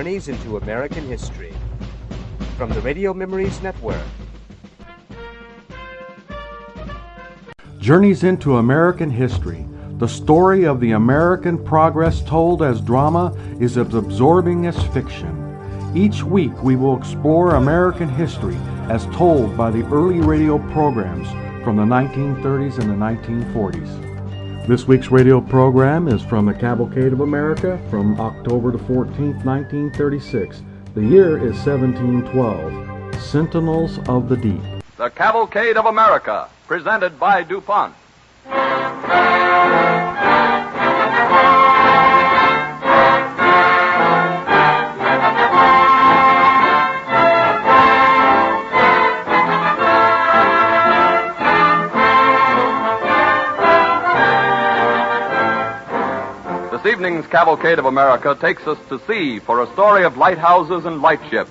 Journeys into American History. From the Radio Memories Network. Journeys into American History. The story of the American progress told as drama is as absorbing as fiction. Each week we will explore American history as told by the early radio programs from the 1930s and the 1940s. This week's radio program is from the Cavalcade of America from October the 14th, 1936. The year is 1712. Sentinels of the Deep. The Cavalcade of America, presented by DuPont. This evening's Cavalcade of America takes us to sea for a story of lighthouses and lightships,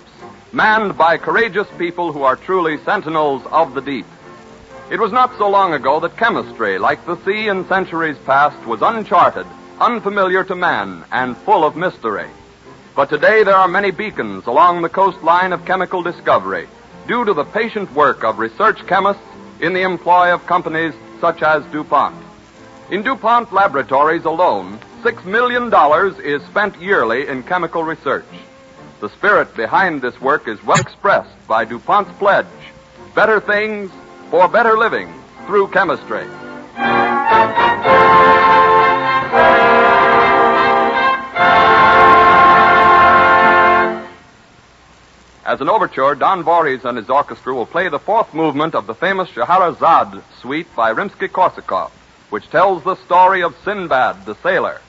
manned by courageous people who are truly sentinels of the deep. It was not so long ago that chemistry, like the sea in centuries past, was uncharted, unfamiliar to man, and full of mystery. But today there are many beacons along the coastline of chemical discovery, due to the patient work of research chemists in the employ of companies such as DuPont. In DuPont laboratories alone, $6 million is spent yearly in chemical research. The spirit behind this work is well expressed by DuPont's pledge, better things for better living through chemistry. As an overture, Don Voorhees and his orchestra will play the fourth movement of the famous Scheherazade suite by Rimsky-Korsakov, which tells the story of Sinbad the sailor.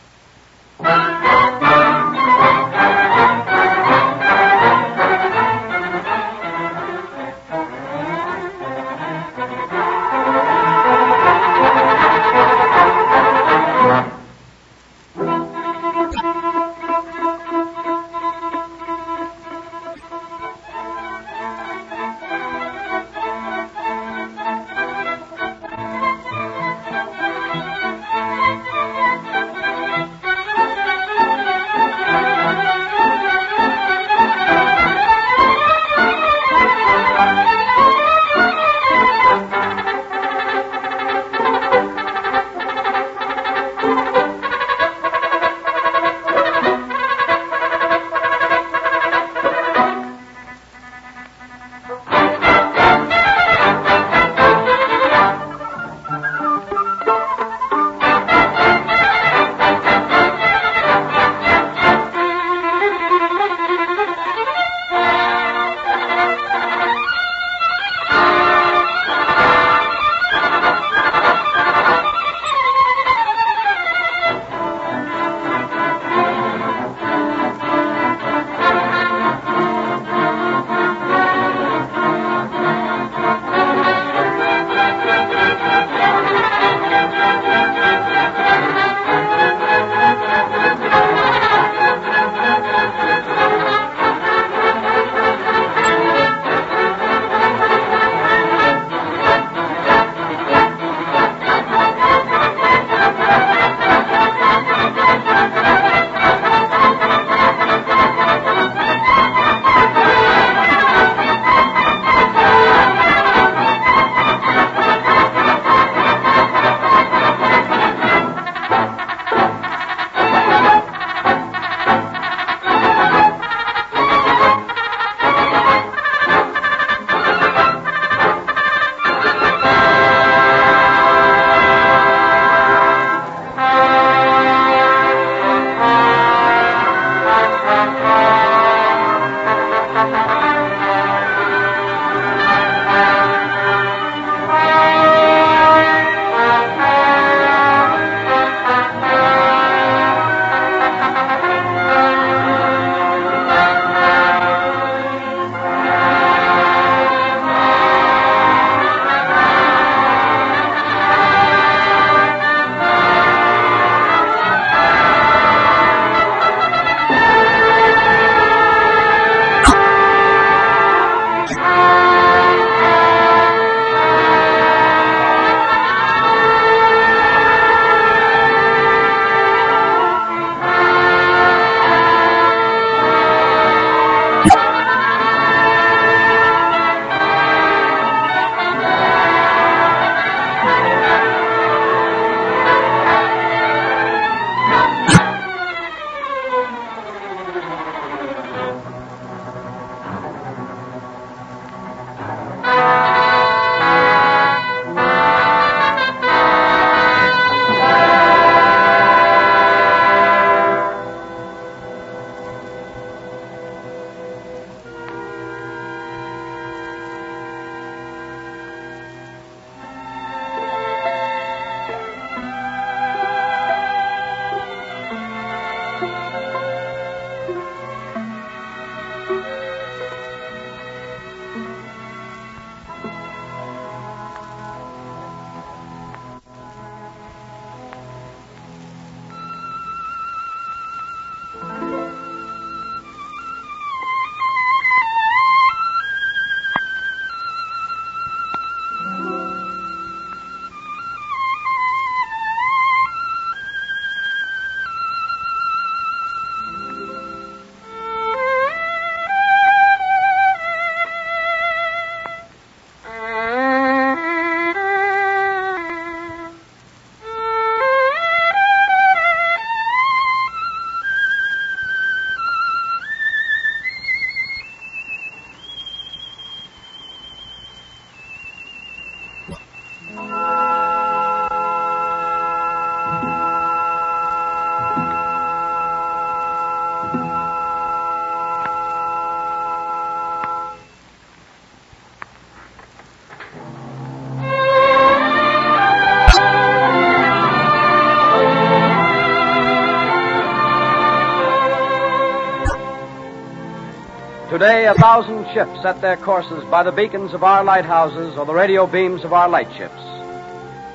Today, 1,000 ships set their courses by the beacons of our lighthouses or the radio beams of our lightships.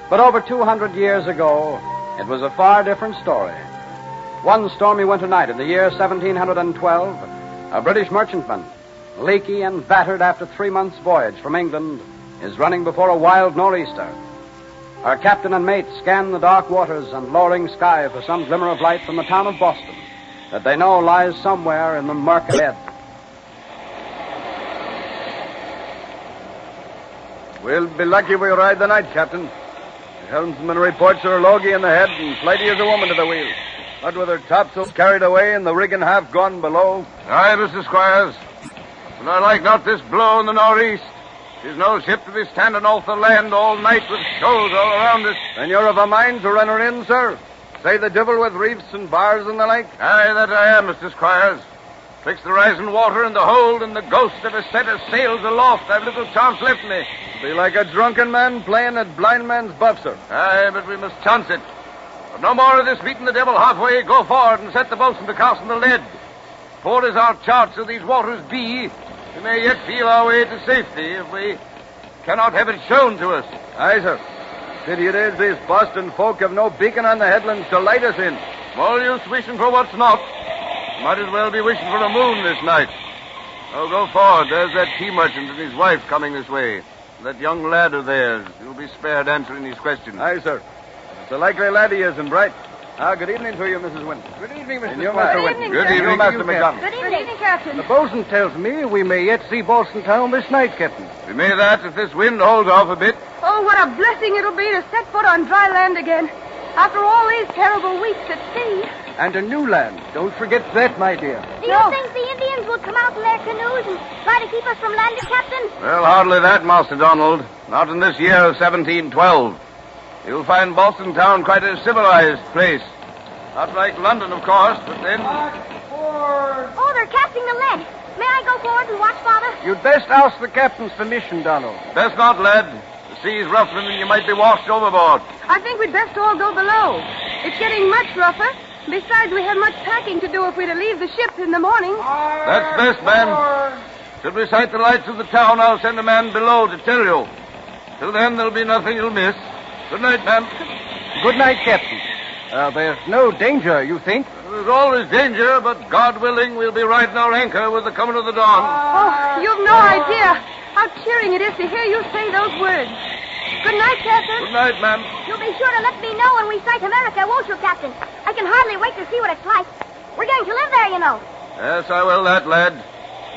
But over 200 years ago, it was a far different story. One stormy winter night in the year 1712, a British merchantman, leaky and battered after 3 months' voyage from England, is running before a wild nor'easter. Her captain and mate scan the dark waters and lowering sky for some glimmer of light from the town of Boston that they know lies somewhere in the murk ahead. We'll be lucky if we ride the night, Captain. The helmsman reports her logy in the head and flighty as a woman to the wheel. What with her topsails carried away and the rigging half gone below. Aye, Mr. Squires. And I like not this blow in the northeast. There's no ship to be standing off the land all night with shoals all around us. Then you're of a mind to run her in, sir? Say the devil with reefs and bars and the like? Aye, that I am, Mr. Squires. Twixt the rising water and the hold and the ghost of a set of sails aloft, I've little chance left me. Be like a drunken man playing at blind man's buff, sir. Aye, but we must chance it. But no more of this meeting the devil halfway. Go forward and set the boatswain to casting the lead. Poor as our charts of these waters be, we may yet feel our way to safety if we cannot have it shown to us. Aye, sir. Pity it is these Boston folk have no beacon on the headlands to light us in. All use wishing for what's not. Might as well be wishing for a moon this night. Oh, go forward. There's that tea merchant and his wife coming this way. That young lad of theirs. You'll be spared answering these questions. Aye, sir. It's a likely lad he is and bright. Good evening to you, Mrs. Wynn. Good evening, Mr. And you, Squire. Master Wynn. Good evening, Master McDonald. Good evening, Captain. The bosun tells me we may yet see Boston town this night, Captain. We may that if this wind holds off a bit. Oh, what a blessing it'll be to set foot on dry land again. After all these terrible weeks at sea. And a new land. Don't forget that, my dear. Do you think the Indians will come out in their canoes and try to keep us from landing, Captain? Well, hardly that, Master Donald. Not in this year of 1712. You'll find Boston town quite a civilized place. Not like London, of course, but then... Oh, they're casting the lead. May I go forward and watch, Father? You'd best ask the captain's permission, Donald. Best not, lad. The sea's rougher and you might be washed overboard. I think we'd best all go below. It's getting much rougher. Besides, we have much packing to do if we're to leave the ship in the morning. That's best, man. Should we sight the lights of the town, I'll send a man below to tell you. Till then, there'll be nothing you'll miss. Good night, ma'am. Good night, Captain. There's no danger, you think? There's always danger, but God willing, we'll be riding our anchor with the coming of the dawn. Oh, you've no idea how cheering it is to hear you say those words. Good night, Captain. Good night, ma'am. You'll be sure to let me know when we sight America, won't you, Captain? I can hardly wait to see what it's like. We're going to live there, you know. Yes, I will that, lad.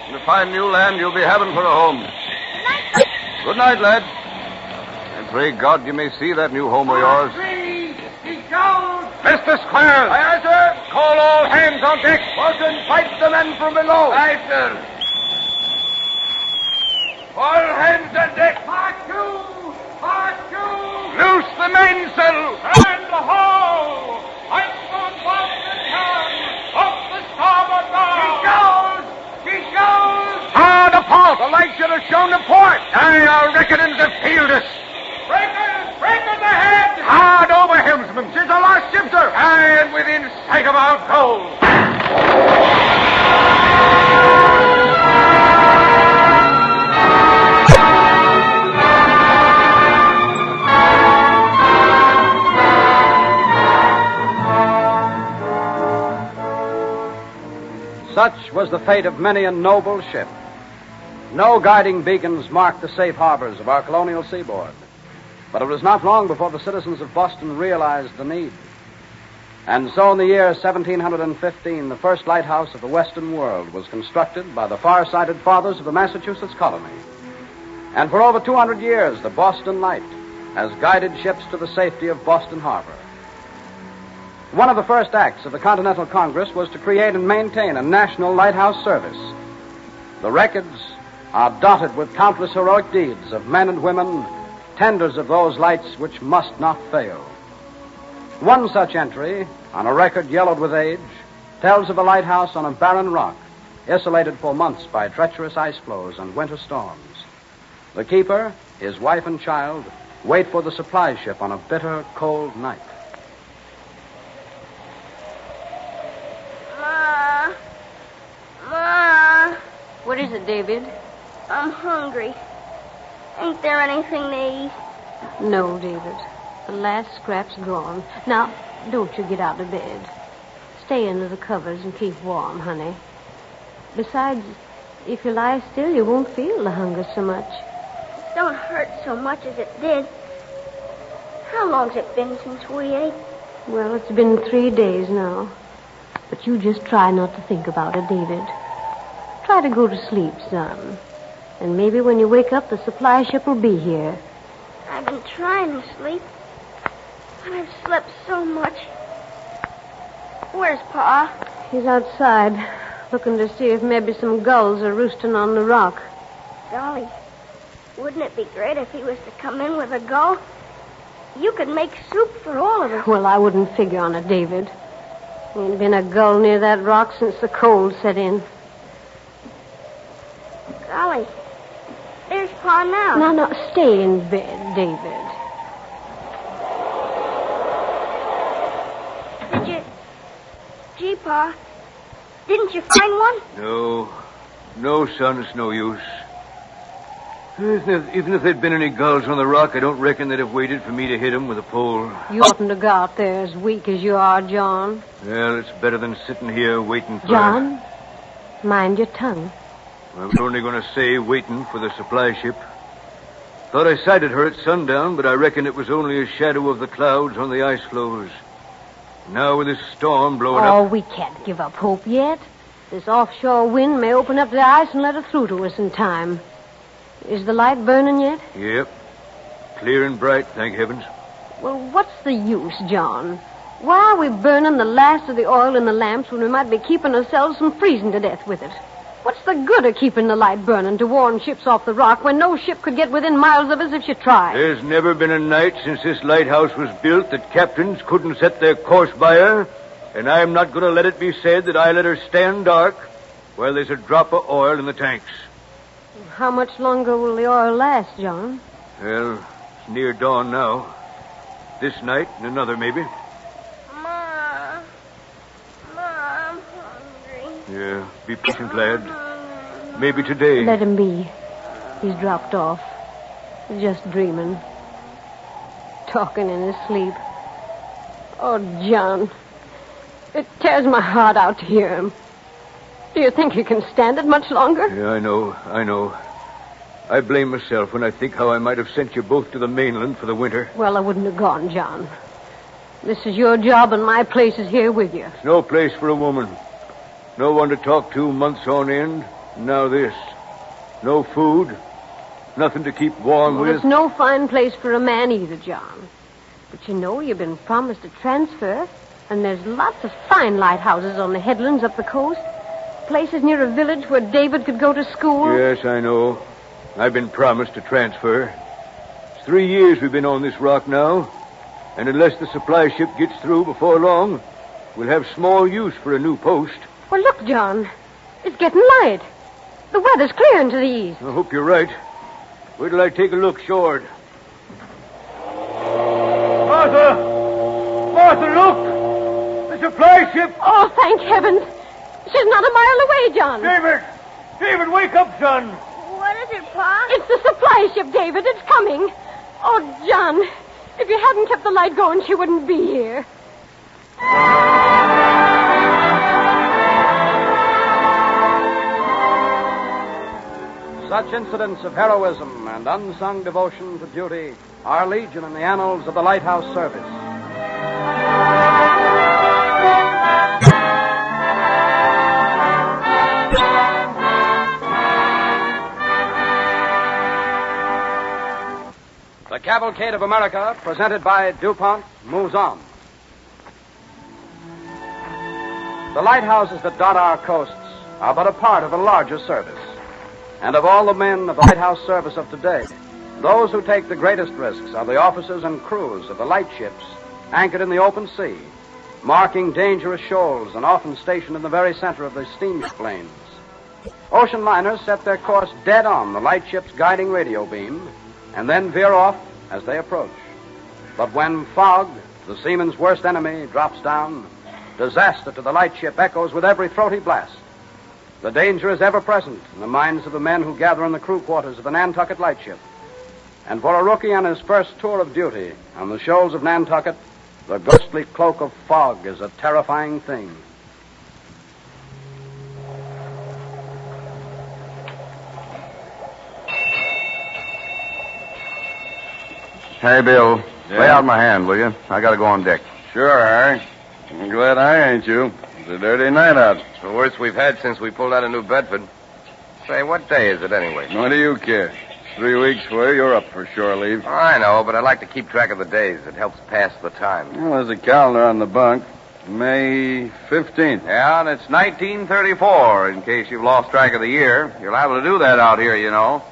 And a fine new land you'll be having for a home. Good night. Good night, lad. And pray God you may see that new home of yours. Mr. Squires! Aye, sir. Call all hands on deck. Bosun, fight the men from below. Aye, sir. All hands on deck. Part two. Loose the mainsail. And the hull. Ice on Boston town. Up the starboard bow. She goes. Hard apart. The light should have shown the port. Aye, our reckonings have failed us. Breakers ahead. Hard over, helmsman. She's a lost ship, sir. Aye, and within sight of our goal. Such was the fate of many a noble ship. No guiding beacons marked the safe harbors of our colonial seaboard. But it was not long before the citizens of Boston realized the need. And so in the year 1715, the first lighthouse of the Western world was constructed by the far-sighted fathers of the Massachusetts colony. And for over 200 years, the Boston Light has guided ships to the safety of Boston Harbor. One of the first acts of the Continental Congress was to create and maintain a national lighthouse service. The records are dotted with countless heroic deeds of men and women, tenders of those lights which must not fail. One such entry, on a record yellowed with age, tells of a lighthouse on a barren rock, isolated for months by treacherous ice floes and winter storms. The keeper, his wife and child, wait for the supply ship on a bitter, cold night. Ma, What is it, David? I'm hungry. Ain't there anything to eat? No, David. The last scrap's gone. Now, don't you get out of bed. Stay under the covers and keep warm, honey. Besides, if you lie still, you won't feel the hunger so much. It don't hurt so much as it did. How long's it been since we ate? Well, it's been 3 days now. But you just try not to think about it, David. Try to go to sleep, son. And maybe when you wake up, the supply ship will be here. I've been trying to sleep, but I've slept so much. Where's Pa? He's outside, looking to see if maybe some gulls are roosting on the rock. Golly, wouldn't it be great if he was to come in with a gull? You could make soup for all of us. Well, I wouldn't figure on it, David. There ain't been a gull near that rock since the cold set in. Golly, there's Pa now. Now, stay in bed, David. Did you... Gee, Pa, didn't you find one? No, son, it's no use. Even if there'd been any gulls on the rock, I don't reckon they'd have waited for me to hit 'em with a pole. You oughtn't to go out there as weak as you are, John. Well, it's better than sitting here waiting for... John, mind your tongue. I was only going to say waiting for the supply ship. Thought I sighted her at sundown, but I reckon it was only a shadow of the clouds on the ice floes. Now with this storm blowing up... Oh, we can't give up hope yet. This offshore wind may open up the ice and let her through to us in time. Is the light burning yet? Yep. Clear and bright, thank heavens. Well, what's the use, John? Why are we burning the last of the oil in the lamps when we might be keeping ourselves from freezing to death with it? What's the good of keeping the light burning to warn ships off the rock when no ship could get within miles of us if she tried? There's never been a night since this lighthouse was built that captains couldn't set their course by her, and I'm not going to let it be said that I let her stand dark while there's a drop of oil in the tanks. How much longer will the oil last, John? Well, it's near dawn now. This night and another, maybe. Ma, I'm hungry. Yeah, be patient, lad. Maybe today. Let him be. He's dropped off. Just dreaming. Talking in his sleep. Oh, John. It tears my heart out to hear him. Do you think you can stand it much longer? Yeah, I know. I blame myself when I think how I might have sent you both to the mainland for the winter. Well, I wouldn't have gone, John. This is your job, and my place is here with you. It's no place for a woman. No one to talk to months on end. Now this. No food. Nothing to keep warm with. It's no fine place for a man either, John. But you know, you've been promised a transfer, and there's lots of fine lighthouses on the headlands up the coast. Places near a village where David could go to school. Yes, I know. I've been promised a transfer. It's 3 years we've been on this rock now. And unless the supply ship gets through before long, we'll have small use for a new post. Well, look, John. It's getting light. The weather's clearing to the east. I hope you're right. Wait till I take a look short. Martha, look! The supply ship! Oh, thank heavens. She's not a mile away, John. David, wake up, son. What is it, Pa? It's the supply ship, David. It's coming. Oh, John, if you hadn't kept the light going, she wouldn't be here. Such incidents of heroism and unsung devotion to duty are legion in the annals of the lighthouse service. The Cavalcade of America, presented by DuPont, moves on. The lighthouses that dot our coasts are but a part of a larger service. And of all the men of the lighthouse service of today, those who take the greatest risks are the officers and crews of the lightships anchored in the open sea, marking dangerous shoals and often stationed in the very center of the steamship lanes. Ocean liners set their course dead on the lightship's guiding radio beam and then veer off as they approach. But when fog, the seaman's worst enemy, drops down, disaster to the lightship echoes with every throaty blast. The danger is ever present in the minds of the men who gather in the crew quarters of the Nantucket lightship. And for a rookie on his first tour of duty on the shoals of Nantucket, the ghostly cloak of fog is a terrifying thing. Hey, Bill. Yeah? Lay out my hand, will you? I gotta go on deck. Sure, Harry. I'm glad I ain't you. It's a dirty night out. It's the worst we've had since we pulled out of New Bedford. Say, what day is it anyway? What do you care? 3 weeks for you. You're up for shore leave. Oh, I know, but I like to keep track of the days. It helps pass the time. Well, there's a calendar on the bunk. May 15th. Yeah, and it's 1934, in case you've lost track of the year. You're liable to do that out here, you know.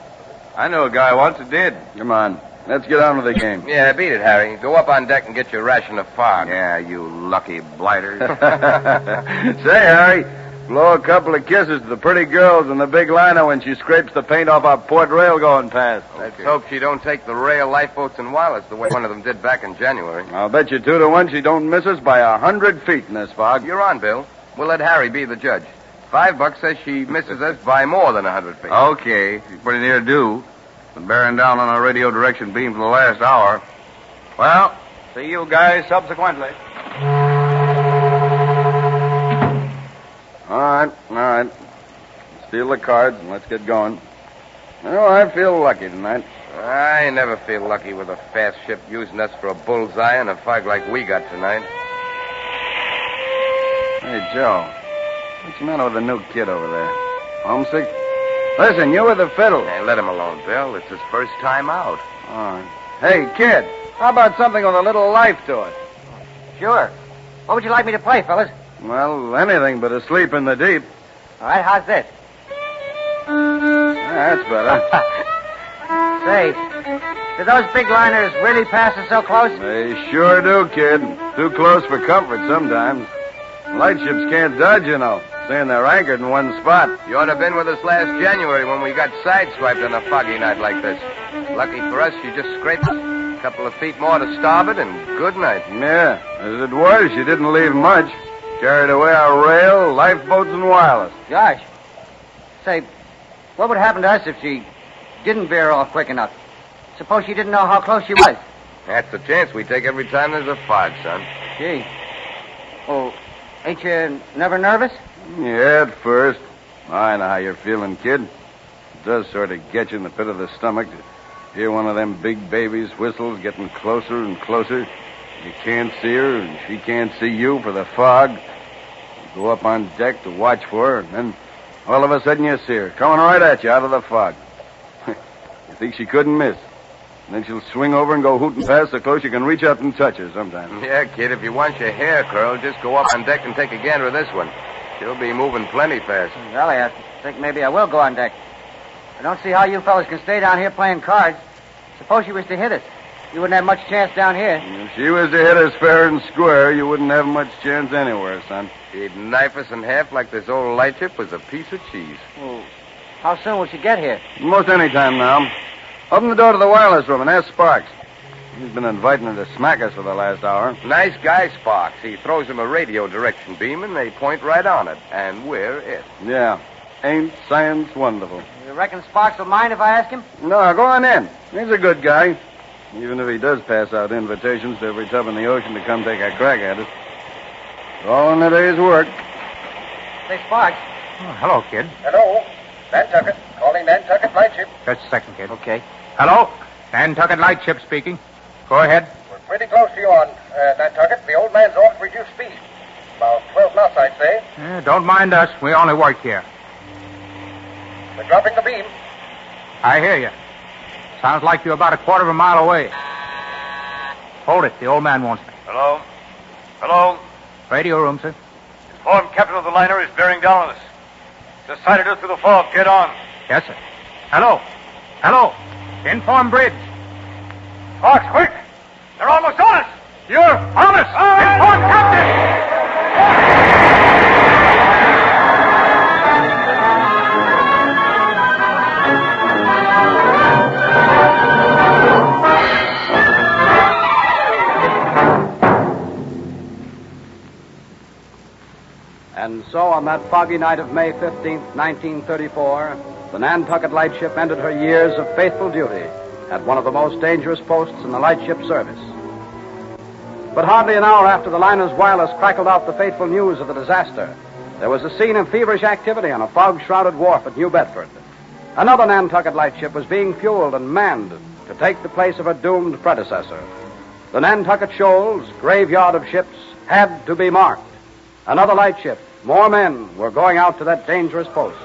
I knew a guy once that did. Come on. Let's get on with the game. Yeah, beat it, Harry. Go up on deck and get your ration of fog. Yeah, you lucky blighters. Say, Harry, blow a couple of kisses to the pretty girls in the big liner when she scrapes the paint off our port rail going past. Let's hope she don't take the rail lifeboats and wireless the way one of them did back in January. I'll bet you 2 to 1 she don't miss us by 100 feet in this fog. You're on, Bill. We'll let Harry be the judge. $5 says she misses us by more than 100 feet. Okay, she's pretty near due. Been bearing down on our radio direction beam for the last hour. Well, see you guys subsequently. All right. Steal the cards and let's get going. Oh, I feel lucky tonight. I never feel lucky with a fast ship using us for a bullseye in a fog like we got tonight. Hey, Joe. What's the matter with the new kid over there? Homesick? Listen, you with the fiddle. Hey, let him alone, Bill. It's his first time out. All right. Hey, kid, how about something with a little life to it? Sure. What would you like me to play, fellas? Well, anything but asleep in the deep. All right, how's this? Yeah, that's better. Say, do those big liners really pass us so close? They sure do, kid. Too close for comfort sometimes. Lightships can't dodge, you know, saying they're anchored in one spot. You ought to have been with us last January when we got sideswiped on a foggy night like this. Lucky for us, you just scraped a couple of feet more to starboard, and good night. Yeah, as it was, she didn't leave much. Carried away our rail, lifeboats, and wireless. Gosh. Say, what would happen to us if she didn't veer off quick enough? Suppose she didn't know how close she was. That's the chance we take every time there's a fog, son. Gee. Oh, ain't you never nervous? Yeah, at first. I know how you're feeling, kid. It does sort of get you in the pit of the stomach to hear one of them big babies' whistles getting closer and closer. You can't see her, and she can't see you for the fog. You go up on deck to watch for her, and then all of a sudden you see her coming right at you out of the fog. You think she couldn't miss. And then she'll swing over and go hooting past so close you can reach up and touch her sometimes. Yeah, kid, if you want your hair curled, just go up on deck and take a gander at this one. She'll be moving plenty fast. Golly, I think maybe I will go on deck. I don't see how you fellas can stay down here playing cards. Suppose she was to hit us. You wouldn't have much chance down here. If she was to hit us fair and square, you wouldn't have much chance anywhere, son. She'd knife us in half like this old lightship was a piece of cheese. Well, how soon will she get here? Most any time now. Open the door to the wireless room and ask Sparks. He's been inviting her to smack us for the last hour. Nice guy, Sparks. He throws him a radio direction beam, and they point right on it. And we're it. Yeah. Ain't science wonderful? You reckon Sparks will mind if I ask him? No, go on in. He's a good guy. Even if he does pass out invitations to every tub in the ocean to come take a crack at us. All in a day's work. Say, Sparks. Oh, hello, kid. Hello. Nantucket. Calling Nantucket Lightship. Just a second, kid. Okay. Hello? Nantucket Lightship speaking. Go ahead. We're pretty close to you on Nantucket. The old man's off reduced speed. About 12 knots, I'd say. Don't mind us. We only work here. We're dropping the beam. I hear you. Sounds like you're about a quarter of a mile away. Hold it. The old man wants me. Hello? Hello? Radio room, sir. Informed captain of the liner is bearing down on us. Just sighted her through the fog. Get on. Yes, sir. Hello? Hello? Inform bridge. Sparks, quick! They're almost on us! You're on us! Inform captain! And so on that foggy night of May 15th, 1934, the Nantucket Lightship ended her years of faithful duty at one of the most dangerous posts in the lightship service. But hardly an hour after the liner's wireless crackled out the fateful news of the disaster, there was a scene of feverish activity on a fog-shrouded wharf at New Bedford. Another Nantucket Lightship was being fueled and manned to take the place of her doomed predecessor. The Nantucket Shoals, graveyard of ships, had to be marked. Another lightship, more men were going out to that dangerous post.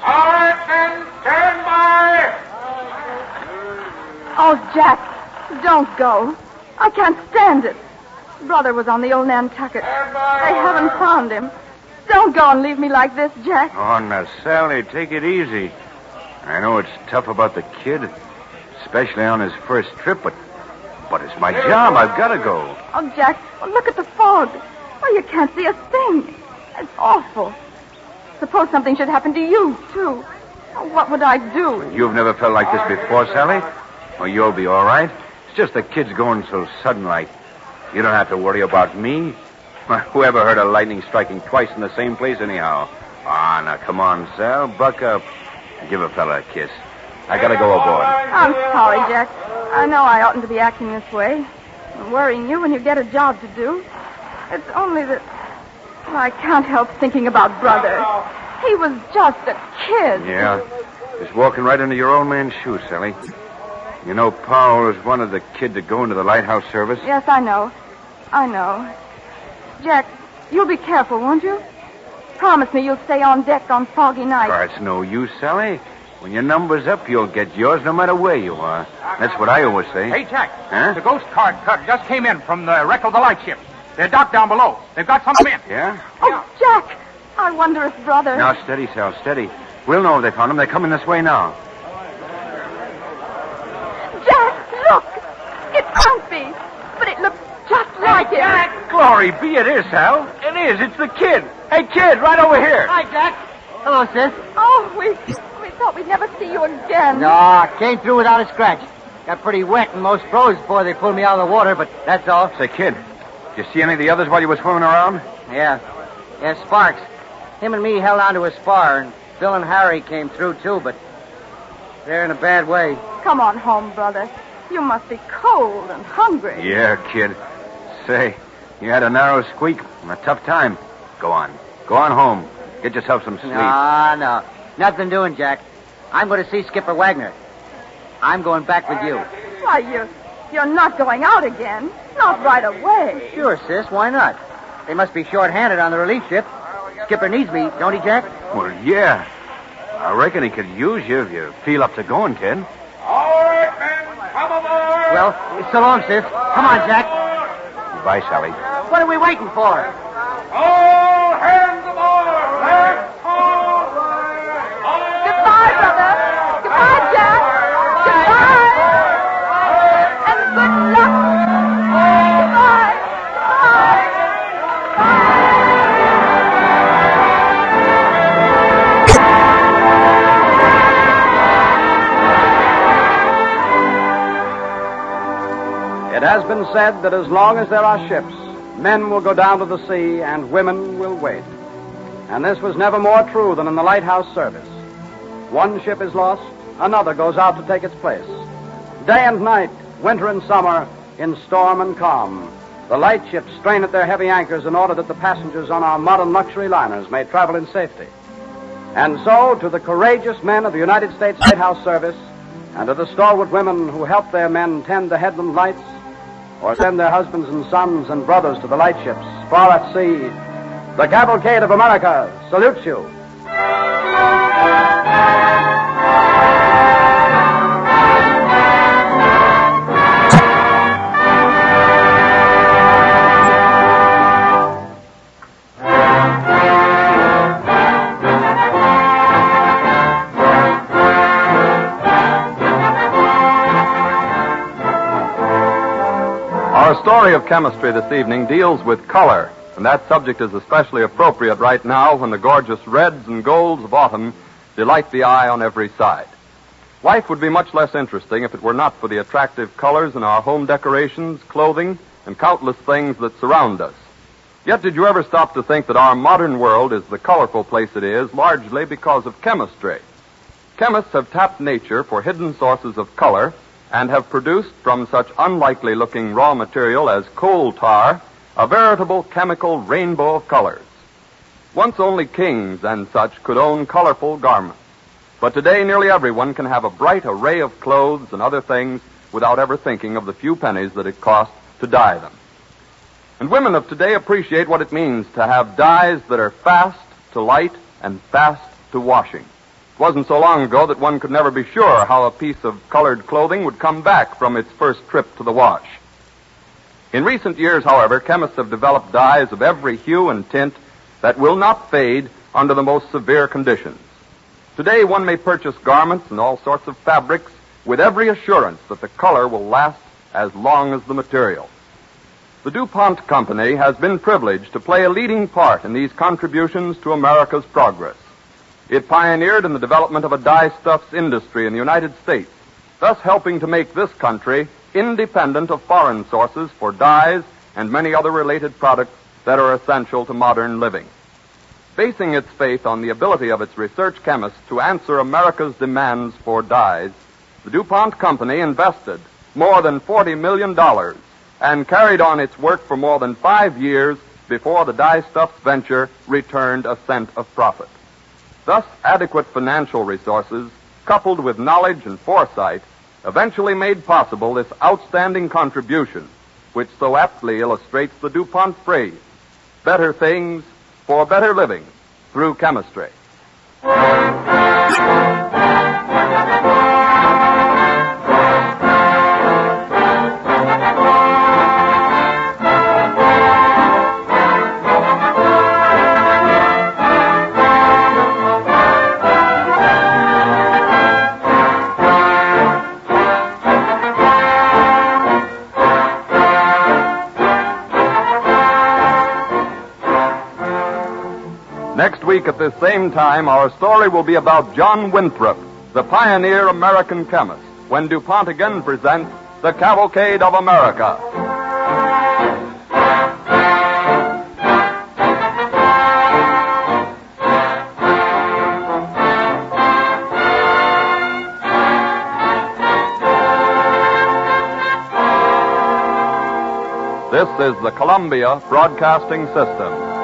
All right, men, stand by! Oh, Jack, don't go. I can't stand it. Brother was on the old Nantucket. They haven't found him. Don't go and leave me like this, Jack. Oh, now, Sally, take it easy. I know it's tough about the kid, especially on his first trip, but it's my job. I've got to go. Oh, Jack, look at the fog. Oh, you can't see a thing. It's awful. Suppose something should happen to you, too. Oh, what would I do? You've never felt like this before, Sally? Well, you'll be all right. It's just the kid's going so sudden like. You don't have to worry about me. Whoever heard of lightning striking twice in the same place anyhow? Ah, now, come on, Sal. Buck up. Give a fella a kiss. I gotta go aboard. I'm sorry, Jack. I know I oughtn't to be acting this way. I'm worrying you when you get a job to do. It's only that I can't help thinking about Brother. He was just a kid. Yeah. Just walking right into your old man's shoes, Sally. You know, Pa always wanted the kid to go into the lighthouse service. Yes, I know. I know. Jack, you'll be careful, won't you? Promise me you'll stay on deck on foggy nights. Oh, it's no use, Sally. When your number's up, you'll get yours no matter where you are. That's what I always say. Hey, Jack. Huh? The Ghost Guard just came in from the wreck of the lightship. They're docked down below. They've got some men. Yeah? Oh, Jack, I wonder if Brother... Now, steady, Sal, steady. We'll know if they found him. They're coming this way now. Jack, look! It can't be, but it looks just like him. Jack! Glory be, it is, Sal. It is. It's the kid. Hey, kid, right over here. Hi, Jack. Hello, sis. Oh, we thought we'd never see you again. No, I came through without a scratch. Got pretty wet and most froze before they pulled me out of the water, but that's all. Say, kid, did you see any of the others while you were swimming around? Yeah, Sparks. Him and me held on to a spar, and Bill and Harry came through, too, but they're in a bad way. Come on home, Brother. You must be cold and hungry. Yeah, kid. Say, you had a narrow squeak and a tough time. Go on. Go on home. Get yourself some sleep. No. Nothing doing, Jack. I'm going to see Skipper Wagner. I'm going back with you. Why, you're not going out again. Not right away. Sure, sis. Why not? They must be short-handed on the relief ship. Skipper needs me, don't he, Jack? Well, yeah. I reckon he could use you if you feel up to going, kid. All right, men, come aboard! Well, so long, sis. Come on, Jack. Bye, Sally. What are we waiting for? All hands aboard! Let's haul! Goodbye, Brother. Goodbye, Jack. Goodbye. And good luck. Goodbye. It has been said that as long as there are ships, men will go down to the sea and women will wait. And this was never more true than in the lighthouse service. One ship is lost, another goes out to take its place. Day and night, winter and summer, in storm and calm, the lightships strain at their heavy anchors in order that the passengers on our modern luxury liners may travel in safety. And so, to the courageous men of the United States Lighthouse Service, and to the stalwart women who help their men tend the headland lights, or send their husbands and sons and brothers to the lightships far at sea, the Cavalcade of America salutes you. Our story of chemistry this evening deals with color, and that subject is especially appropriate right now when the gorgeous reds and golds of autumn delight the eye on every side. Life would be much less interesting if it were not for the attractive colors in our home decorations, clothing, and countless things that surround us. Yet did you ever stop to think that our modern world is the colorful place it is largely because of chemistry? Chemists have tapped nature for hidden sources of color and have produced from such unlikely-looking raw material as coal tar a veritable chemical rainbow of colors. Once only kings and such could own colorful garments. But today nearly everyone can have a bright array of clothes and other things without ever thinking of the few pennies that it costs to dye them. And women of today appreciate what it means to have dyes that are fast to light and fast to washing. It wasn't so long ago that one could never be sure how a piece of colored clothing would come back from its first trip to the wash. In recent years, however, chemists have developed dyes of every hue and tint that will not fade under the most severe conditions. Today, one may purchase garments and all sorts of fabrics with every assurance that the color will last as long as the material. The DuPont Company has been privileged to play a leading part in these contributions to America's progress. It pioneered in the development of a dye-stuffs industry in the United States, thus helping to make this country independent of foreign sources for dyes and many other related products that are essential to modern living. Basing its faith on the ability of its research chemists to answer America's demands for dyes, the DuPont Company invested more than $40 million and carried on its work for more than 5 years before the dye-stuffs venture returned a cent of profit. Thus, adequate financial resources, coupled with knowledge and foresight, eventually made possible this outstanding contribution, which so aptly illustrates the DuPont phrase, better things for better living through chemistry. Next week at this same time, our story will be about John Winthrop, the pioneer American chemist, when DuPont again presents The Cavalcade of America. This is the Columbia Broadcasting System.